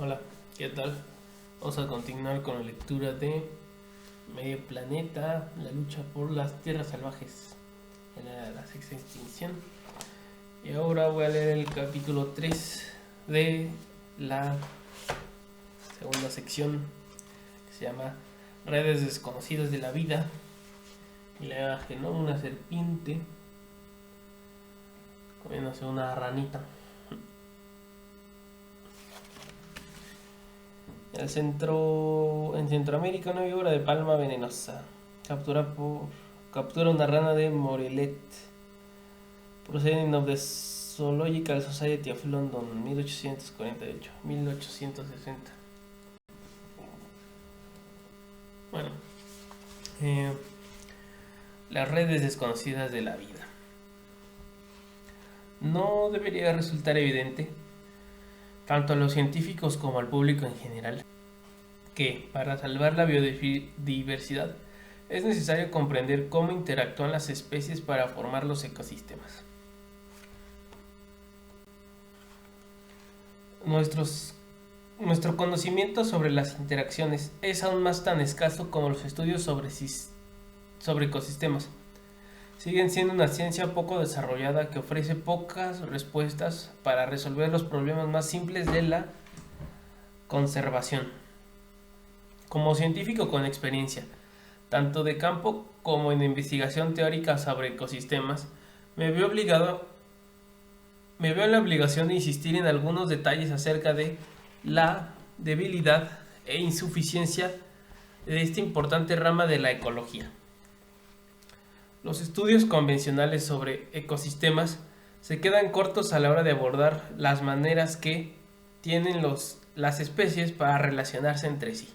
Hola, ¿qué tal? Vamos a continuar con la lectura de Medio Planeta, la lucha por las tierras salvajes en la sexta extinción. Y ahora voy a leer el capítulo 3 de la segunda sección, que se llama Redes desconocidas de la vida. Y la imagen, ¿no? Una serpiente comiéndose una ranita. En Centroamérica, una víbora de palma venenosa captura una rana de Morelet, proceding of the Zoological Society of London, 1848-1860. Bueno, las redes desconocidas de la vida. No debería resultar evidente, tanto a los científicos como al público en general, que para salvar la biodiversidad es necesario comprender cómo interactúan las especies para formar los ecosistemas. Nuestro conocimiento sobre las interacciones es aún más tan escaso como los estudios sobre ecosistemas. Siguen siendo una ciencia poco desarrollada que ofrece pocas respuestas para resolver los problemas más simples de la conservación. Como científico con experiencia, tanto de campo como en investigación teórica sobre ecosistemas, me veo en la obligación de insistir en algunos detalles acerca de la debilidad e insuficiencia de esta importante rama de la ecología. Los estudios convencionales sobre ecosistemas se quedan cortos a la hora de abordar las maneras que tienen las especies para relacionarse entre sí.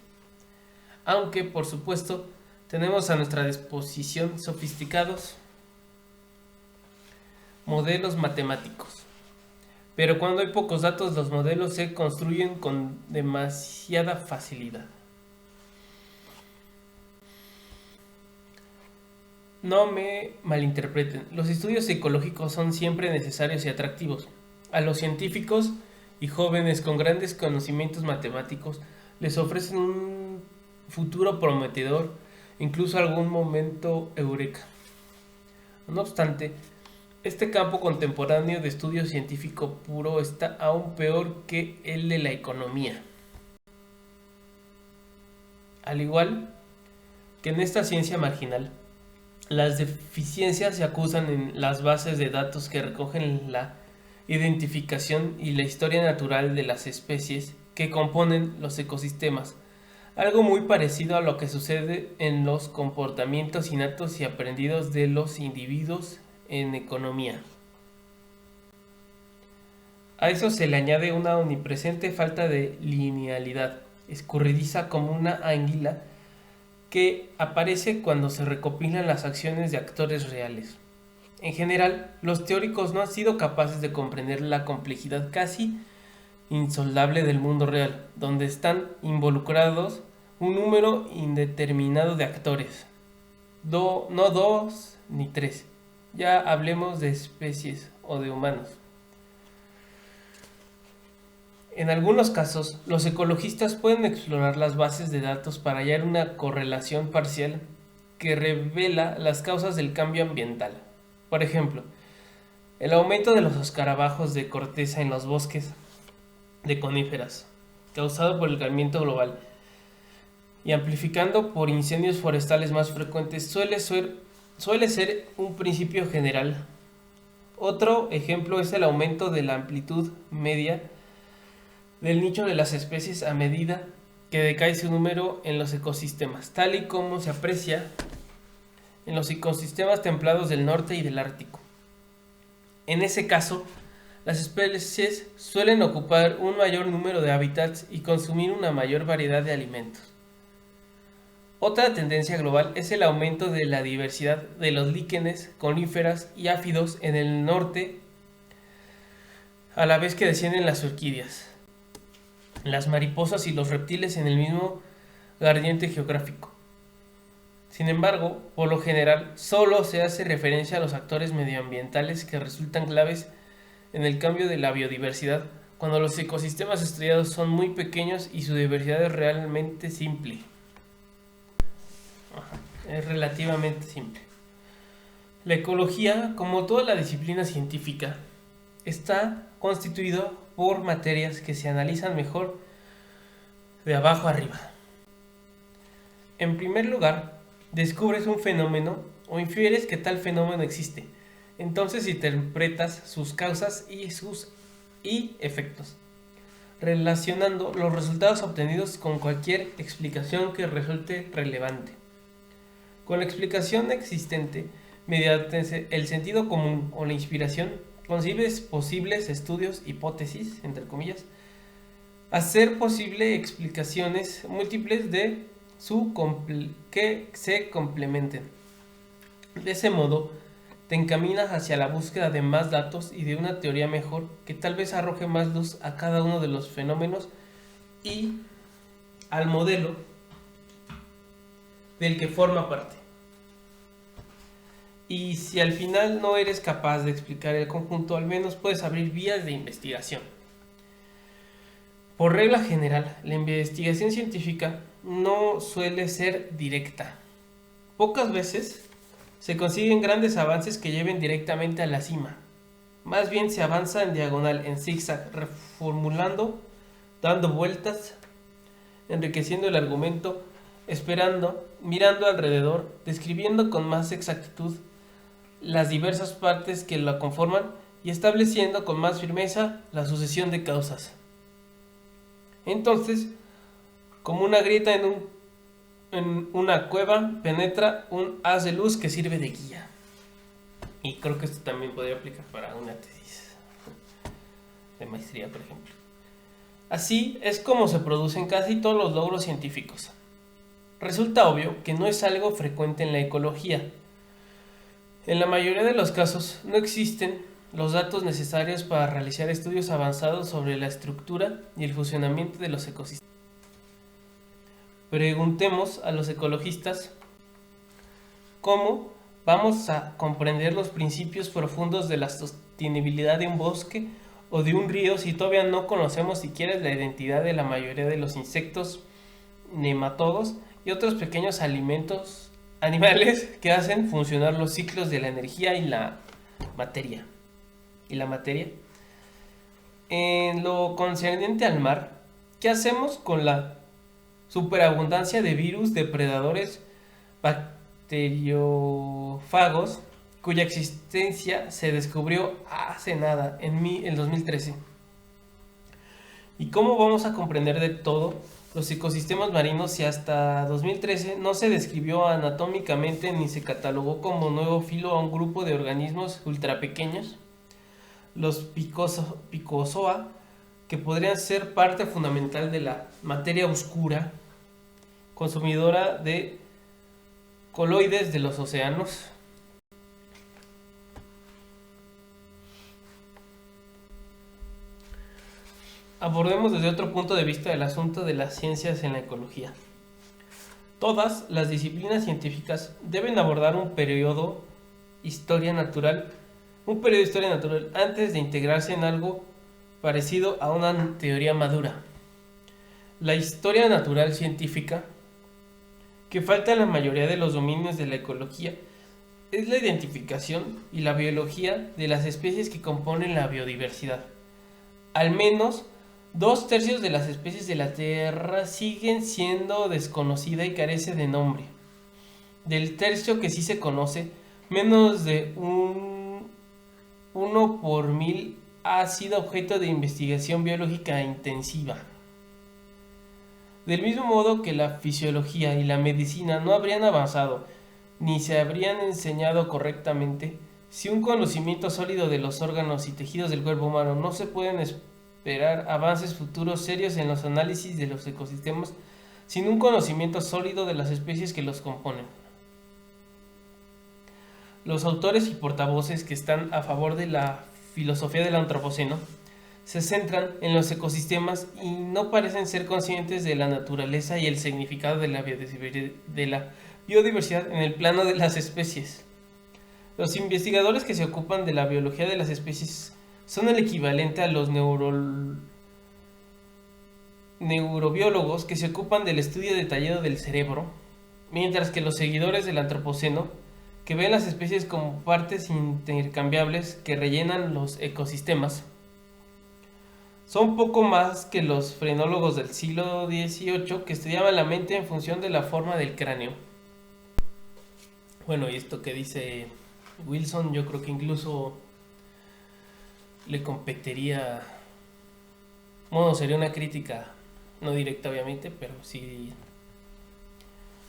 Aunque, por supuesto, tenemos a nuestra disposición sofisticados modelos matemáticos. Pero cuando hay pocos datos, los modelos se construyen con demasiada facilidad. No me malinterpreten, los estudios ecológicos son siempre necesarios y atractivos. A los científicos y jóvenes con grandes conocimientos matemáticos les ofrecen un futuro prometedor, incluso algún momento eureka. No obstante, este campo contemporáneo de estudio científico puro está aún peor que el de la economía. Al igual que en esta ciencia marginal, las deficiencias se acusan en las bases de datos que recogen la identificación y la historia natural de las especies que componen los ecosistemas, algo muy parecido a lo que sucede en los comportamientos innatos y aprendidos de los individuos en economía. A eso se le añade una omnipresente falta de linealidad, escurridiza como una anguila que aparece cuando se recopilan las acciones de actores reales. En general, los teóricos no han sido capaces de comprender la complejidad casi insondable del mundo real, donde están involucrados un número indeterminado de actores. No dos ni tres. Ya hablemos de especies o de humanos. En algunos casos, los ecologistas pueden explorar las bases de datos para hallar una correlación parcial que revela las causas del cambio ambiental. Por ejemplo, el aumento de los escarabajos de corteza en los bosques de coníferas, causado por el calentamiento global y amplificando por incendios forestales más frecuentes, suele ser un principio general. Otro ejemplo es el aumento de la amplitud media del nicho de las especies a medida que decae su número en los ecosistemas, tal y como se aprecia en los ecosistemas templados del norte y del Ártico. En ese caso, las especies suelen ocupar un mayor número de hábitats y consumir una mayor variedad de alimentos. Otra tendencia global es el aumento de la diversidad de los líquenes, coníferas y áfidos en el norte, a la vez que descienden las orquídeas, las mariposas y los reptiles en el mismo gradiente geográfico. Sin embargo, por lo general, solo se hace referencia a los actores medioambientales que resultan claves en el cambio de la biodiversidad cuando los ecosistemas estudiados son muy pequeños y su diversidad es realmente simple. Es relativamente simple. La ecología, como toda la disciplina científica, está constituido por materias que se analizan mejor de abajo arriba. En primer lugar, descubres un fenómeno o infieres que tal fenómeno existe. Entonces interpretas sus causas y sus efectos, relacionando los resultados obtenidos con cualquier explicación que resulte relevante. Con la explicación existente, mediante el sentido común o la inspiración, concibes posibles estudios, hipótesis, entre comillas, hacer posible explicaciones múltiples que se complementen. De ese modo, te encaminas hacia la búsqueda de más datos y de una teoría mejor que tal vez arroje más luz a cada uno de los fenómenos y al modelo del que forma parte. Y si al final no eres capaz de explicar el conjunto, al menos puedes abrir vías de investigación. Por regla general, la investigación científica no suele ser directa. Pocas veces se consiguen grandes avances que lleven directamente a la cima. Más bien se avanza en diagonal, en zigzag, reformulando, dando vueltas, enriqueciendo el argumento, esperando, mirando alrededor, describiendo con más exactitud las diversas partes que la conforman y estableciendo con más firmeza la sucesión de causas. Entonces, como una grieta en una cueva, penetra un haz de luz que sirve de guía. Y creo que esto también podría aplicar para una tesis de maestría, por ejemplo. Así es como se producen casi todos los logros científicos. Resulta obvio que no es algo frecuente en la ecología. En la mayoría de los casos no existen los datos necesarios para realizar estudios avanzados sobre la estructura y el funcionamiento de los ecosistemas. Preguntemos a los ecologistas cómo vamos a comprender los principios profundos de la sostenibilidad de un bosque o de un río si todavía no conocemos siquiera la identidad de la mayoría de los insectos, nematodos y otros pequeños animales que hacen funcionar los ciclos de la energía y la materia. En lo concerniente al mar, ¿qué hacemos con la superabundancia de virus depredadores bacteriófagos cuya existencia se descubrió hace nada, en el 2013? ¿Y cómo vamos a comprender de todo los ecosistemas marinos si hasta 2013 no se describió anatómicamente ni se catalogó como nuevo filo a un grupo de organismos ultrapequeños, los picozoa, que podrían ser parte fundamental de la materia oscura, consumidora de coloides de los océanos? Abordemos desde otro punto de vista el asunto de las ciencias en la ecología. Todas las disciplinas científicas deben abordar un periodo de historia natural antes de integrarse en algo parecido a una teoría madura. La historia natural científica, que falta en la mayoría de los dominios de la ecología, es la identificación y la biología de las especies que componen la biodiversidad. Al menos 2/3 de las especies de la Tierra siguen siendo desconocida y carece de nombre. Del tercio que sí se conoce, menos de 1 por 1000 ha sido objeto de investigación biológica intensiva. Del mismo modo que la fisiología y la medicina no habrían avanzado ni se habrían enseñado correctamente, si un conocimiento sólido de los órganos y tejidos del cuerpo humano, no se pueden esperar avances futuros serios en los análisis de los ecosistemas sin un conocimiento sólido de las especies que los componen. Los autores y portavoces que están a favor de la filosofía del antropoceno se centran en los ecosistemas y no parecen ser conscientes de la naturaleza y el significado de la biodiversidad en el plano de las especies. Los investigadores que se ocupan de la biología de las especies son el equivalente a los neurobiólogos que se ocupan del estudio detallado del cerebro, mientras que los seguidores del antropoceno, que ven las especies como partes intercambiables que rellenan los ecosistemas, son poco más que los frenólogos del siglo XVIII que estudiaban la mente en función de la forma del cráneo. Bueno, y esto que dice Wilson, yo creo que incluso le competiría, bueno, sería una crítica no directa obviamente, pero sí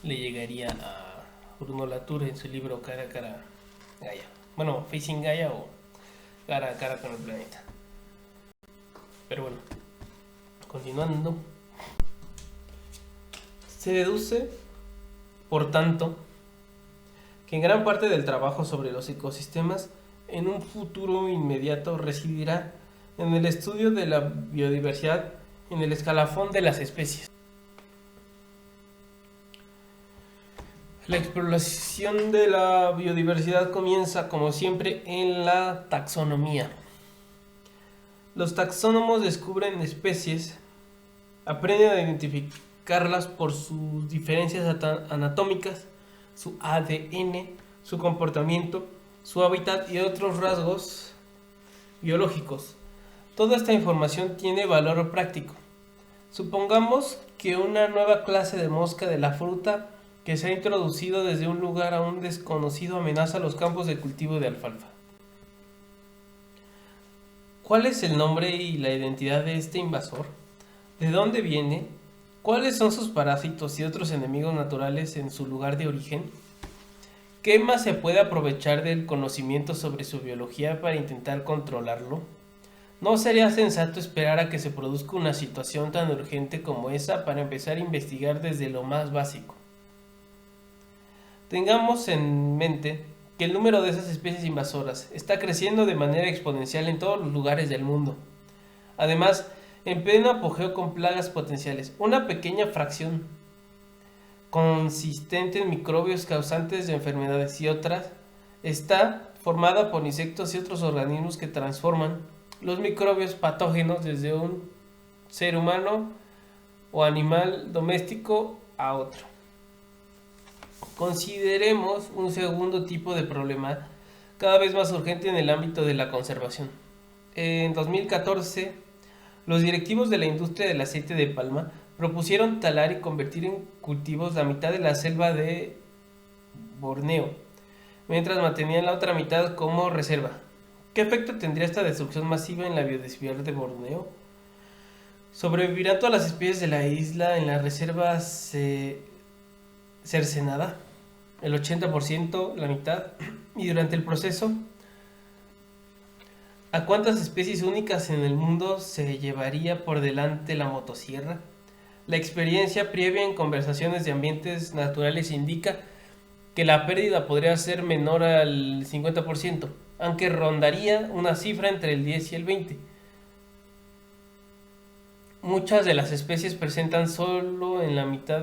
le llegaría a Bruno Latour en su libro Cara a Cara Gaia. Bueno, Facing Gaia o Cara a Cara con el planeta. Pero bueno, continuando. Se deduce, por tanto, que en gran parte del trabajo sobre los ecosistemas en un futuro inmediato residirá en el estudio de la biodiversidad en el escalafón de las especies. La exploración de la biodiversidad comienza, como siempre, en la taxonomía. Los taxónomos descubren especies, aprenden a identificarlas por sus diferencias anatómicas, su ADN, su comportamiento, su hábitat y otros rasgos biológicos. Toda esta información tiene valor práctico. Supongamos que una nueva clase de mosca de la fruta que se ha introducido desde un lugar aún desconocido amenaza los campos de cultivo de alfalfa. ¿Cuál es el nombre y la identidad de este invasor? ¿De dónde viene? ¿Cuáles son sus parásitos y otros enemigos naturales en su lugar de origen? ¿Qué más se puede aprovechar del conocimiento sobre su biología para intentar controlarlo? ¿No sería sensato esperar a que se produzca una situación tan urgente como esa para empezar a investigar desde lo más básico? Tengamos en mente que el número de esas especies invasoras está creciendo de manera exponencial en todos los lugares del mundo. Además, en pleno apogeo con plagas potenciales, una pequeña fracción consistente en microbios causantes de enfermedades y otras está formada por insectos y otros organismos que transforman los microbios patógenos desde un ser humano o animal doméstico a otro. Consideremos un segundo tipo de problema cada vez más urgente en el ámbito de la conservación. En 2014, los directivos de la industria del aceite de palma propusieron talar y convertir en cultivos la mitad de la selva de Borneo, mientras mantenían la otra mitad como reserva. ¿Qué efecto tendría esta destrucción masiva en la biodiversidad de Borneo? ¿Sobrevivirán todas las especies de la isla en la reserva cercenada? El 80%, la mitad. Y durante el proceso, ¿a cuántas especies únicas en el mundo se llevaría por delante la motosierra? La experiencia previa en conversaciones de ambientes naturales indica que la pérdida podría ser menor al 50%, aunque rondaría una cifra entre el 10 y el 20%. Muchas de las especies presentes solo en la mitad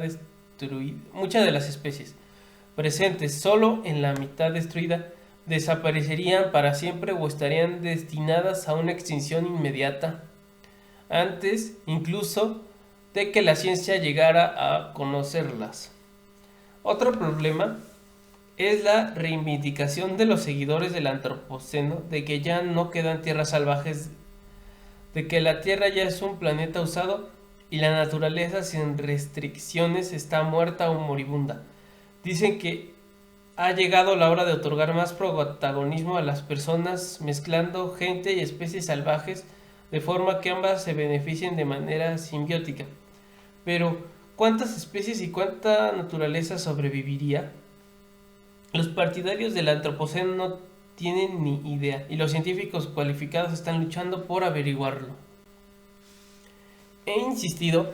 destruida desaparecerían para siempre o estarían destinadas a una extinción inmediata, antes incluso de que la ciencia llegara a conocerlas. Otro problema es la reivindicación de los seguidores del antropoceno de que ya no quedan tierras salvajes, de que la Tierra ya es un planeta usado y la naturaleza sin restricciones está muerta o moribunda. Dicen que ha llegado la hora de otorgar más protagonismo a las personas, mezclando gente y especies salvajes de forma que ambas se beneficien de manera simbiótica. Pero, ¿cuántas especies y cuánta naturaleza sobreviviría? Los partidarios del antropoceno no tienen ni idea y los científicos cualificados están luchando por averiguarlo. He insistido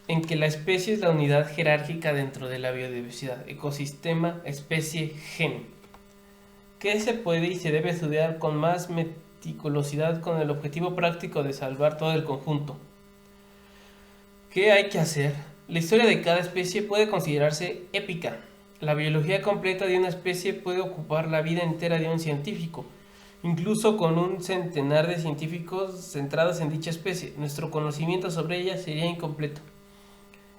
en que la especie es la unidad jerárquica dentro de la biodiversidad, ecosistema, especie, gen, que se puede y se debe estudiar con más meticulosidad con el objetivo práctico de salvar todo el conjunto. ¿Qué hay que hacer? La historia de cada especie puede considerarse épica. La biología completa de una especie puede ocupar la vida entera de un científico, Incluso con un centenar de científicos centrados en dicha especie, nuestro conocimiento sobre ella sería incompleto.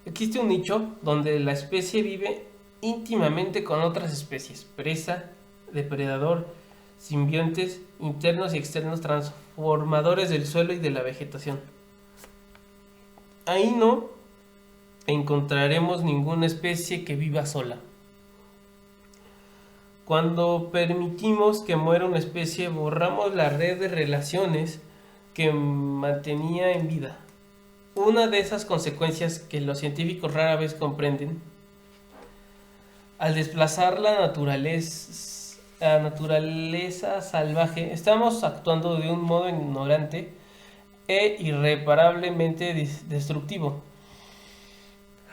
Existe un nicho donde la especie vive íntimamente con otras especies, presa, depredador, simbiontes internos y externos, transformadores del suelo y de la vegetación. Ahí no encontraremos ninguna especie que viva sola. Cuando permitimos que muera una especie, borramos la red de relaciones que mantenía en vida. Una de esas consecuencias que los científicos rara vez comprenden, al desplazar la naturaleza salvaje, estamos actuando de un modo ignorante e irreparablemente destructivo.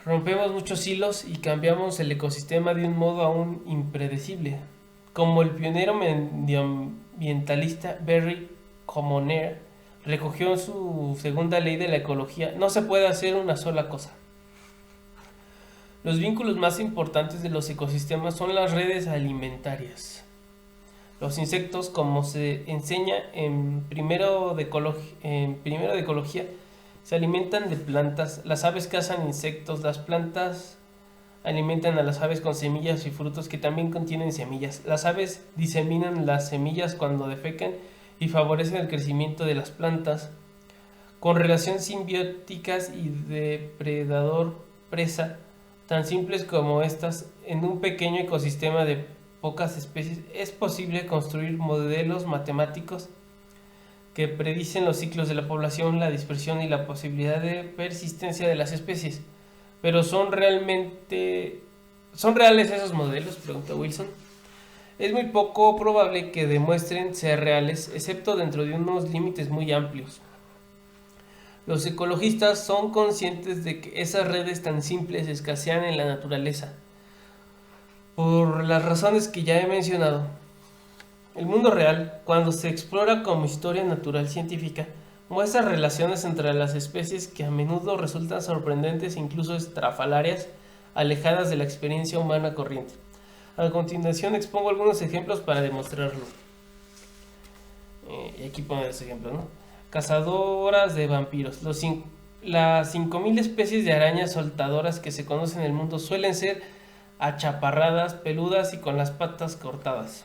Rompemos muchos hilos y cambiamos el ecosistema de un modo aún impredecible. Como el pionero medioambientalista Barry Commoner recogió en su segunda ley de la ecología, no se puede hacer una sola cosa. Los vínculos más importantes de los ecosistemas son las redes alimentarias. Los insectos, como se enseña en primero de ecología, se alimentan de plantas, las aves cazan insectos, las plantas alimentan a las aves con semillas y frutos que también contienen semillas. Las aves diseminan las semillas cuando defecan y favorecen el crecimiento de las plantas. Con relaciones simbióticas y depredador-presa, tan simples como estas, en un pequeño ecosistema de pocas especies, es posible construir modelos matemáticos que predicen los ciclos de la población, la dispersión y la posibilidad de persistencia de las especies. Pero ¿son reales esos modelos?, pregunta Wilson. Es muy poco probable que demuestren ser reales, excepto dentro de unos límites muy amplios. Los ecologistas son conscientes de que esas redes tan simples escasean en la naturaleza, por las razones que ya he mencionado. El mundo real, cuando se explora como historia natural científica, muestra relaciones entre las especies que a menudo resultan sorprendentes e incluso estrafalarias, alejadas de la experiencia humana corriente. A continuación expongo algunos ejemplos para demostrarlo. Y aquí pongo los ejemplos, ¿no? Cazadoras de vampiros. Las 5000 especies de arañas soltadoras que se conocen en el mundo suelen ser achaparradas, peludas y con las patas cortadas.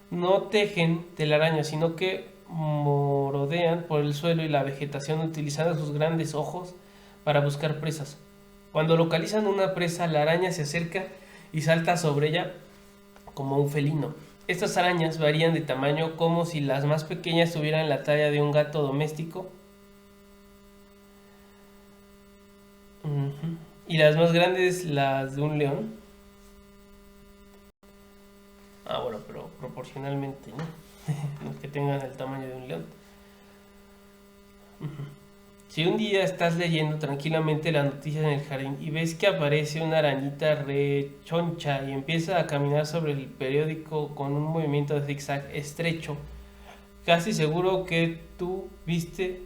No tejen telarañas, sino que merodean por el suelo y la vegetación utilizando sus grandes ojos para buscar presas. Cuando localizan una presa, la araña se acerca y salta sobre ella como un felino. Estas arañas varían de tamaño, como si las más pequeñas tuvieran la talla de un gato doméstico y las más grandes las de un león. Bueno, pero proporcionalmente, ¿no? No que tengan el tamaño de un león. Si un día estás leyendo tranquilamente las noticias en el jardín y ves que aparece una arañita rechoncha y empieza a caminar sobre el periódico con un movimiento de zigzag estrecho, casi seguro que tú viste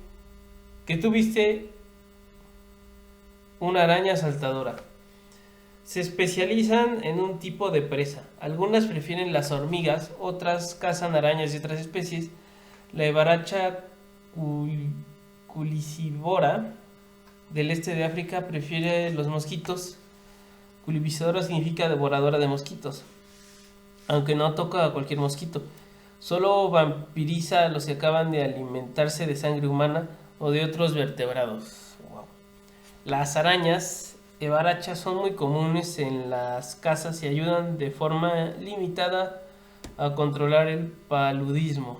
una araña saltadora. Se especializan en un tipo de presa. Algunas prefieren las hormigas, otras cazan arañas de otras especies. La hebaracha culicivora del este de África prefiere los mosquitos. Culivisadora significa devoradora de mosquitos, aunque no toca a cualquier mosquito. Solo vampiriza a los que acaban de alimentarse de sangre humana o de otros vertebrados. Wow. Las arañas hebarachas son muy comunes en las casas y ayudan de forma limitada a controlar el paludismo.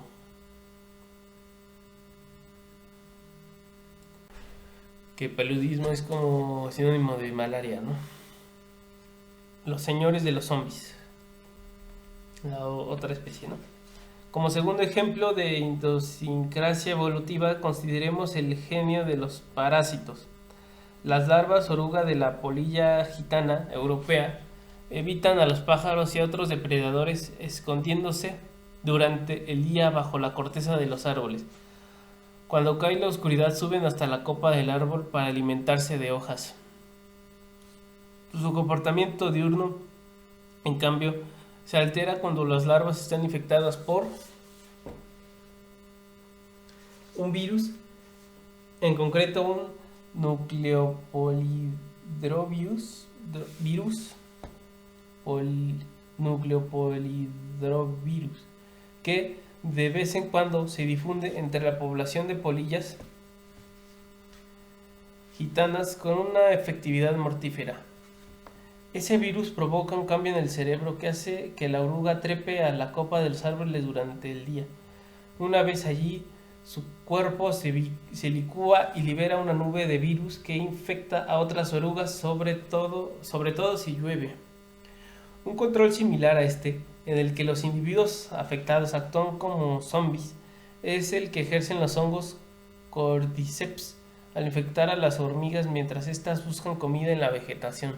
Que paludismo es como sinónimo de malaria, ¿no? Los señores de los zombies, la otra especie, ¿no? Como segundo ejemplo de idiosincrasia evolutiva, consideremos el genio de los parásitos. Las larvas oruga de la polilla gitana europea evitan a los pájaros y a otros depredadores escondiéndose durante el día bajo la corteza de los árboles. Cuando cae la oscuridad suben hasta la copa del árbol para alimentarse de hojas. Su comportamiento diurno, en cambio, se altera cuando las larvas están infectadas por un virus, en concreto un nucleopolidrovirus, que de vez en cuando se difunde entre la población de polillas gitanas con una efectividad mortífera. Ese virus provoca un cambio en el cerebro que hace que la oruga trepe a la copa de los árboles durante el día. Una vez allí, su cuerpo se licúa y libera una nube de virus que infecta a otras orugas, sobre todo si llueve. Un control similar a este, en el que los individuos afectados actúan como zombies, es el que ejercen los hongos Cordyceps al infectar a las hormigas mientras éstas buscan comida en la vegetación.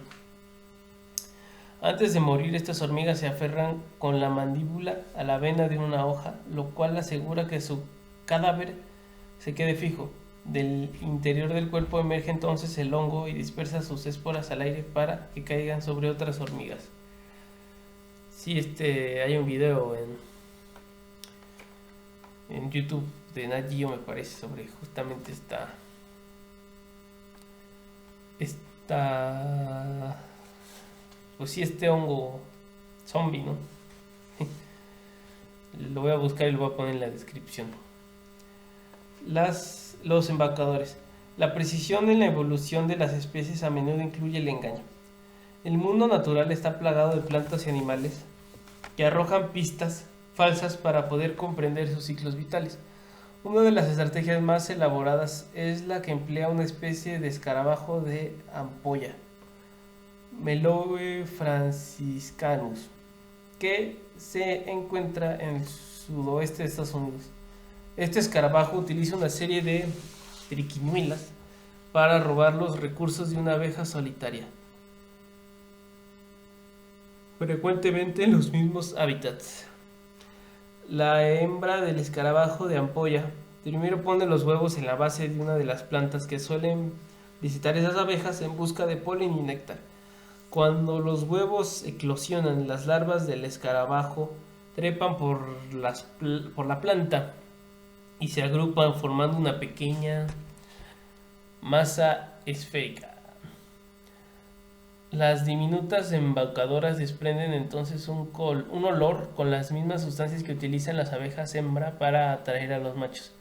Antes de morir, estas hormigas se aferran con la mandíbula a la vena de una hoja, lo cual asegura que su cadáver se quede fijo. Del interior del cuerpo emerge entonces el hongo y dispersa sus esporas al aire para que caigan sobre otras hormigas. Sí, hay un video en YouTube de Nat Geo, me parece, sobre justamente pues sí, este hongo zombie, ¿no? Lo voy a buscar y lo voy a poner en la descripción. Los embaucadores. La precisión en la evolución de las especies a menudo incluye el engaño. El mundo natural está plagado de plantas y animales que arrojan pistas falsas para poder comprender sus ciclos vitales. Una de las estrategias más elaboradas es la que emplea una especie de escarabajo de ampolla, Meloe franciscanus, que se encuentra en el sudoeste de Estados Unidos. Este escarabajo utiliza una serie de triquiñuelas para robar los recursos de una abeja solitaria, frecuentemente en los mismos hábitats. La hembra del escarabajo de ampolla primero pone los huevos en la base de una de las plantas que suelen visitar esas abejas en busca de polen y néctar. Cuando los huevos eclosionan, las larvas del escarabajo trepan por la planta y se agrupan formando una pequeña masa esférica. Las diminutas embaucadoras desprenden entonces un olor con las mismas sustancias que utilizan las abejas hembra para atraer a los machos.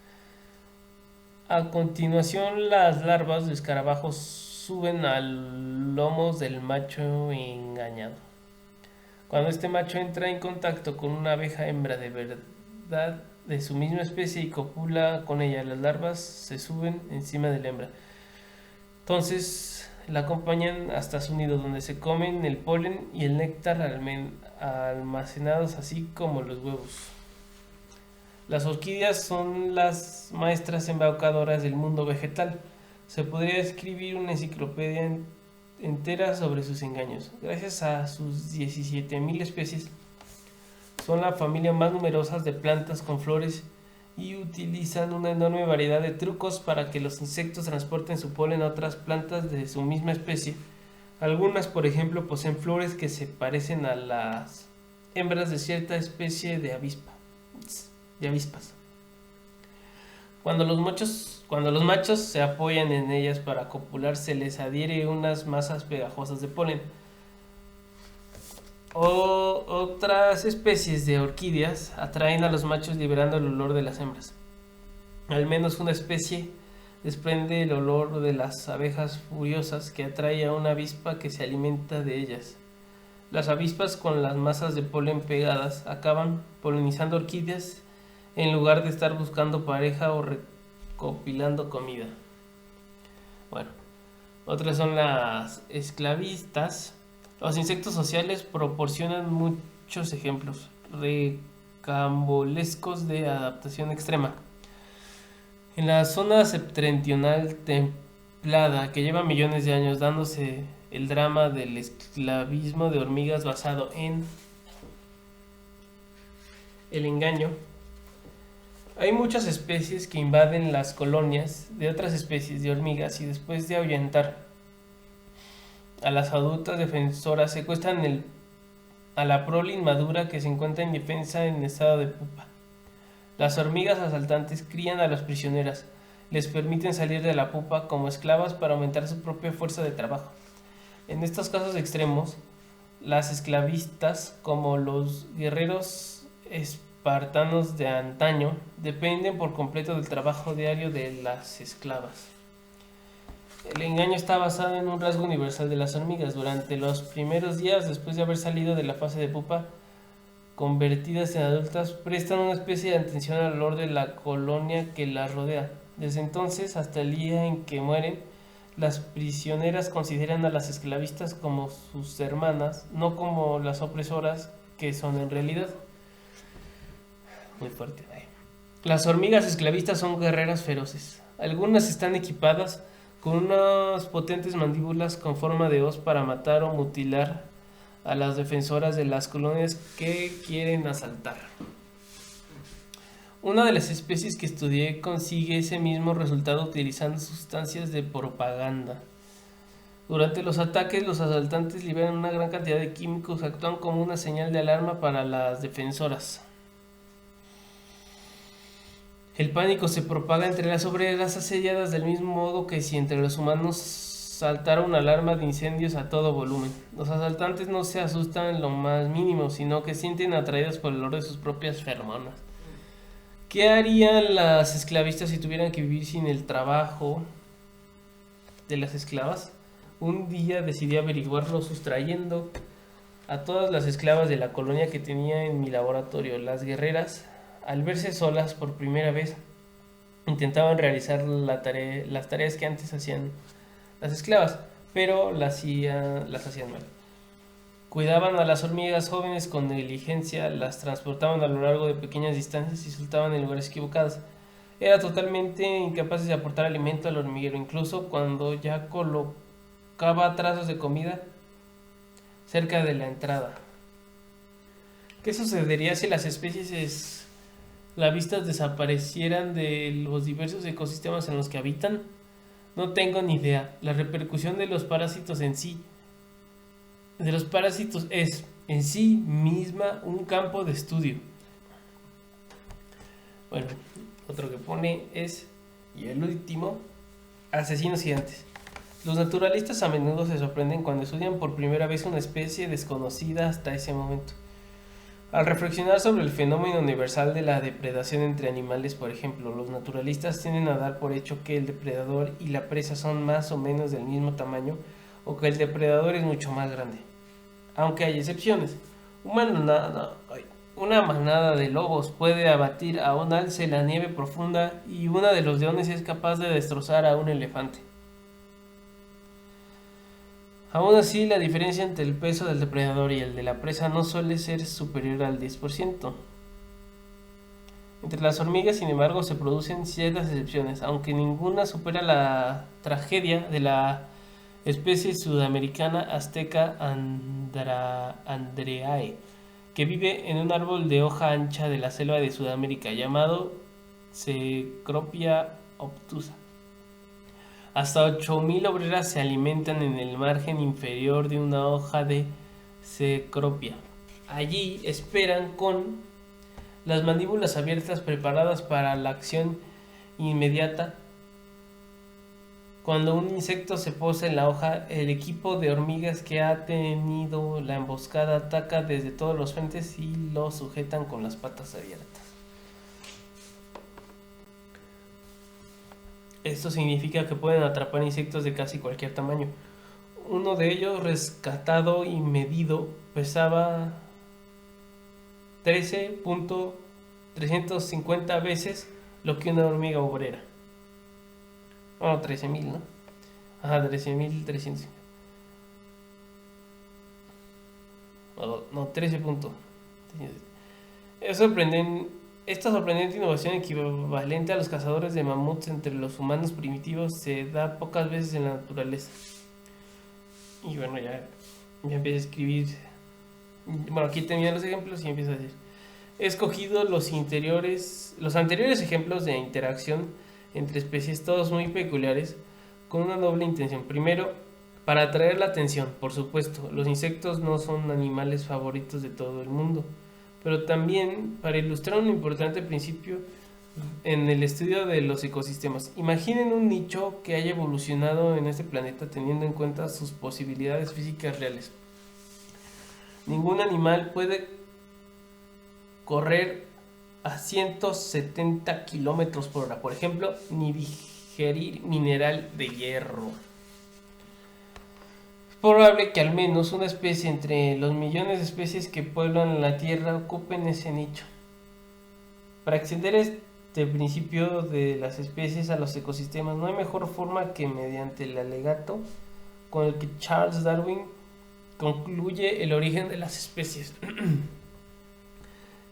A continuación, las larvas de escarabajos suben a lomos del macho engañado. Cuando este macho entra en contacto con una abeja hembra de verdad de su misma especie y copula con ella, las larvas se suben encima de la hembra. Entonces la acompañan hasta su nido, donde se comen el polen y el néctar almacenados, así como los huevos. Las orquídeas son las maestras embaucadoras del mundo vegetal. Se podría escribir una enciclopedia entera sobre sus engaños. Gracias a sus 17.000 especies, son la familia más numerosa de plantas con flores y utilizan una enorme variedad de trucos para que los insectos transporten su polen a otras plantas de su misma especie. Algunas, por ejemplo, poseen flores que se parecen a las hembras de cierta especie de avispas. Cuando los machos se apoyan en ellas para copular, se les adhiere unas masas pegajosas de polen. Otras especies de orquídeas atraen a los machos liberando el olor de las hembras. Al menos una especie desprende el olor de las abejas furiosas que atrae a una avispa que se alimenta de ellas. Las avispas, con las masas de polen pegadas, acaban polinizando orquídeas en lugar de estar buscando pareja o recopilando comida. Bueno, otras son las esclavistas. Los insectos sociales proporcionan muchos ejemplos recambolescos de adaptación extrema. En la zona septentrional templada, que lleva millones de años dándose el drama del esclavismo de hormigas basado en el engaño, hay muchas especies que invaden las colonias de otras especies de hormigas y después de ahuyentar a las adultas defensoras secuestran a la prole inmadura que se encuentra indefensa en estado de pupa. Las hormigas asaltantes crían a las prisioneras, les permiten salir de la pupa como esclavas para aumentar su propia fuerza de trabajo. En estos casos extremos, las esclavistas, como los guerreros espartanos de antaño, dependen por completo del trabajo diario de las esclavas. El engaño está basado en un rasgo universal de las hormigas. Durante los primeros días después de haber salido de la fase de pupa, convertidas en adultas, prestan una especie de atención al olor de la colonia que las rodea. Desde entonces hasta el día en que mueren, las prisioneras consideran a las esclavistas como sus hermanas, no como las opresoras que son en realidad. Muy fuerte. Las hormigas esclavistas son guerreras feroces. Algunas están equipadas con unas potentes mandíbulas con forma de hoz para matar o mutilar a las defensoras de las colonias que quieren asaltar. Una de las especies que estudié consigue ese mismo resultado utilizando sustancias de propaganda. Durante los ataques, los asaltantes liberan una gran cantidad de químicos que actúan como una señal de alarma para las defensoras. El pánico se propaga entre las obreras asediadas del mismo modo que si entre los humanos saltara una alarma de incendios a todo volumen. Los asaltantes no se asustan en lo más mínimo, sino que sienten atraídos por el olor de sus propias feromonas. ¿Qué harían las esclavistas si tuvieran que vivir sin el trabajo de las esclavas? Un día decidí averiguarlo sustrayendo a todas las esclavas de la colonia que tenía en mi laboratorio. Las guerreras, al verse solas por primera vez, intentaban realizar las tareas que antes hacían las esclavas, pero las hacían mal. Cuidaban a las hormigas jóvenes con negligencia, las transportaban a lo largo de pequeñas distancias y soltaban en lugares equivocados. Eran totalmente incapaces de aportar alimento al hormiguero, incluso cuando ya colocaba trazos de comida cerca de la entrada. ¿Qué sucedería si las especies esclavistas desaparecieran de los diversos ecosistemas en los que habitan? No tengo ni idea. La repercusión de los parásitos es en sí misma un campo de estudio. Bueno, otro que pone es, y el último, asesinos gigantes. Los naturalistas a menudo se sorprenden cuando estudian por primera vez una especie desconocida hasta ese momento. Al reflexionar sobre el fenómeno universal de la depredación entre animales, por ejemplo, los naturalistas tienden a dar por hecho que el depredador y la presa son más o menos del mismo tamaño o que el depredador es mucho más grande. Aunque hay excepciones. Una manada de lobos puede abatir a un alce en la nieve profunda y una de los leones es capaz de destrozar a un elefante. Aún así, la diferencia entre el peso del depredador y el de la presa no suele ser superior al 10%. Entre las hormigas, sin embargo, se producen ciertas excepciones, aunque ninguna supera la tragedia de la especie sudamericana azteca Andreae, que vive en un árbol de hoja ancha de la selva de Sudamérica llamado Cecropia obtusa. Hasta 8.000 obreras se alimentan en el margen inferior de una hoja de Cecropia. Allí esperan con las mandíbulas abiertas preparadas para la acción inmediata. Cuando un insecto se posa en la hoja, el equipo de hormigas que ha tenido la emboscada ataca desde todos los frentes y lo sujetan con las patas abiertas. Esto significa que pueden atrapar insectos de casi cualquier tamaño. Uno de ellos, rescatado y medido, pesaba 13.350 veces lo que una hormiga obrera. Bueno, 13.000, ¿no? Ajá, 13.300. No, 13 puntos. Esta sorprendente innovación equivalente a los cazadores de mamuts entre los humanos primitivos se da pocas veces en la naturaleza. Y bueno, ya empiezo a escribir. Bueno, aquí tenía los ejemplos y empiezo a decir. He escogido los anteriores ejemplos de interacción entre especies, todos muy peculiares, con una doble intención. Primero, para atraer la atención, por supuesto. Los insectos no son animales favoritos de todo el mundo. pero también para ilustrar un importante principio en el estudio de los ecosistemas. Imaginen un nicho que haya evolucionado en este planeta teniendo en cuenta sus posibilidades físicas reales. Ningún animal puede correr a 170 kilómetros por hora, por ejemplo, ni digerir mineral de hierro. Es probable que al menos una especie entre los millones de especies que pueblan la Tierra ocupen ese nicho. Para extender este principio de las especies a los ecosistemas, no hay mejor forma que mediante el alegato con el que Charles Darwin concluye el origen de las especies.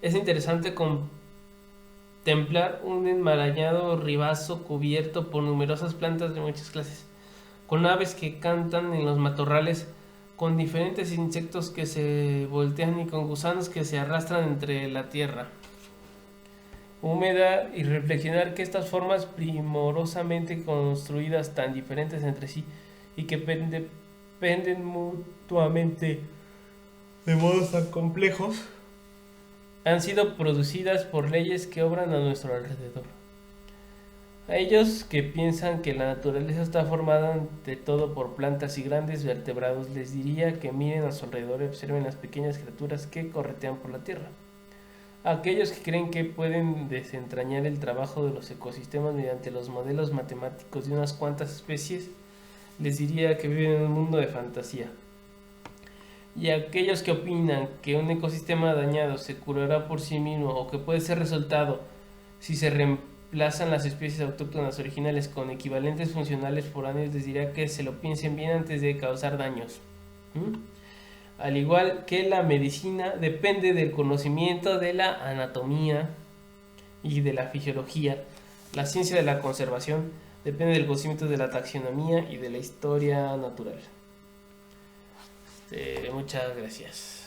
Es interesante contemplar un enmarañado ribazo cubierto por numerosas plantas de muchas clases, con aves que cantan en los matorrales, con diferentes insectos que se voltean y con gusanos que se arrastran entre la tierra húmeda, y reflexionar que estas formas primorosamente construidas, tan diferentes entre sí y que dependen mutuamente de modos tan complejos, han sido producidas por leyes que obran a nuestro alrededor. A ellos que piensan que la naturaleza está formada ante todo por plantas y grandes vertebrados, les diría que miren a su alrededor y observen las pequeñas criaturas que corretean por la tierra. A aquellos que creen que pueden desentrañar el trabajo de los ecosistemas mediante los modelos matemáticos de unas cuantas especies, les diría que viven en un mundo de fantasía. Y a aquellos que opinan que un ecosistema dañado se curará por sí mismo o que puede ser resultado si se reemplazan las especies autóctonas originales con equivalentes funcionales foráneos, les diría que se lo piensen bien antes de causar daños. Al igual que la medicina depende del conocimiento de la anatomía y de la fisiología, la ciencia de la conservación depende del conocimiento de la taxonomía y de la historia natural. Muchas gracias.